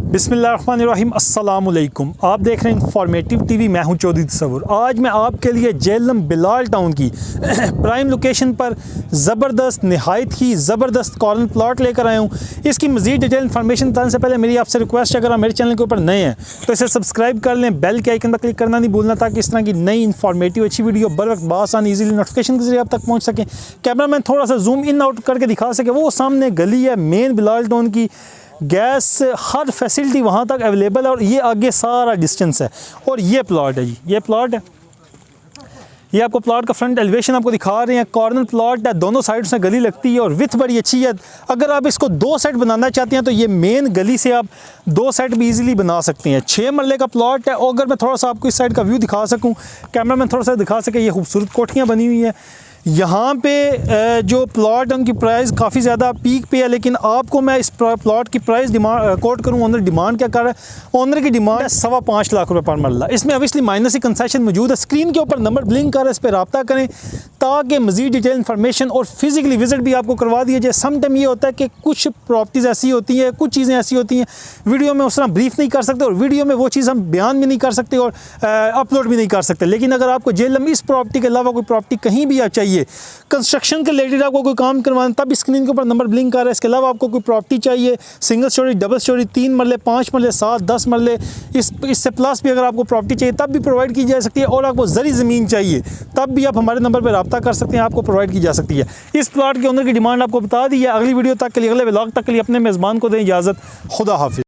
बिस्मिल्लाहिर्रहमानिर्रहीम अस्सलाम वालेकुम। आप देख रहे हैं इंफॉर्मेटिव टीवी। मैं हूं चौधरी तस्वुर। आज मैं आपके लिए जेहलम बिलाल टाउन की प्राइम लोकेशन पर ज़बरदस्त नहायत ही ज़बरदस्त कॉर्नर प्लॉट लेकर आया हूं। इसकी मज़ीद डिटेल इन्फॉर्मेशन बताने से पहले मेरी आपसे रिक्वेस्ट है, अगर आप मेरे चैनल के ऊपर नए हैं तो इसे सब्सक्राइब कर लें, बेल के आइकन पर क्लिक करना नहीं भूलना, ताकि इस तरह की नई इन्फॉर्मेटिव अच्छी वीडियो बर वक्त बासानी ईजीली नोटिफिकेशन के जरिए आप तक पहुँच सकें। कैमरा मैन थोड़ा सा जूम इन आउट करके दिखा सके। वो सामने गली है मेन बिलाल टाउन की, गैस हर फैसिलिटी वहाँ तक अवेलेबल है और ये आगे सारा डिस्टेंस है। और ये प्लॉट है जी, ये प्लॉट है। ये आपको प्लॉट का फ्रंट एलिवेशन आपको दिखा रहे हैं। कॉर्नर प्लॉट है, दोनों साइड से गली लगती है और विथ बड़ी अच्छी है। अगर आप इसको दो सेट बनाना चाहते हैं तो ये मेन गली से आप दो सेट भी इजीली बना सकते हैं। 6 मरले का प्लॉट है। और अगर मैं थोड़ा सा आपको इस साइड का व्यू दिखा सकूँ, कैमरा मैन थोड़ा सा दिखा सके, ये खूबसूरत कोठियाँ बनी हुई हैं। यहाँ पे जो प्लॉट है उनकी प्राइस काफ़ी ज़्यादा पीक पे है, लेकिन आपको मैं इस प्लॉट की प्राइस कोट करूँ, ओनर डिमांड क्या कर रहा है। ओनर की डिमांड है 5.25 लाख रुपए पर मरला। इसमें ऑब्वियसली माइनस ही कंसेशन मौजूद है। स्क्रीन के ऊपर नंबर ब्लिंक कर रहा है, इस पर रब्ता करें ताकि मज़ीद डिटेल इन्फॉर्मेशन और फिजिकली विजिट भी आपको करवा दिया जाए। सम टाइम ये होता है कि कुछ प्रॉपर्टीज़ ऐसी होती हैं, कुछ चीज़ें ऐसी होती हैं वीडियो में उस तरह ब्रीफ नहीं कर सकते और वीडियो में वो चीज़ हम बयान भी नहीं कर सकते और अपलोड भी नहीं कर सकते। लेकिन अगर आपको जेहलम इस प्रॉपर्टी के अलावा कोई प्रॉपर्टी कहीं भी आप चाहिए, कंस्ट्रक्शन के रिलेटेड आपको कोई काम करवाना, तब स्क्रीन के ऊपर नंबर ब्लिंक कर रहा है। इसके अलावा आपको कोई प्रॉपर्टी चाहिए, सिंगल स्टोरी, डबल स्टोरी, 3 मरले, 5 मरले, 7, 10 मरले, इससे प्लस भी अगर आपको प्रॉपर्टी चाहिए तब भी प्रोवाइड की जा सकती है। और आपको ज़री ज़मीन चाहिए तब भी आप हमारे नंबर पर रब्ता कर सकते हैं, आपको प्रोवाइड की जा सकती है। इस प्लॉट के ओनर की डिमांड आपको बता दी है। अगली वीडियो तक के लिए, अगले व्लॉग तक के लिए अपने मेज़बान को दें इजाज़त। खुदा हाफिज़।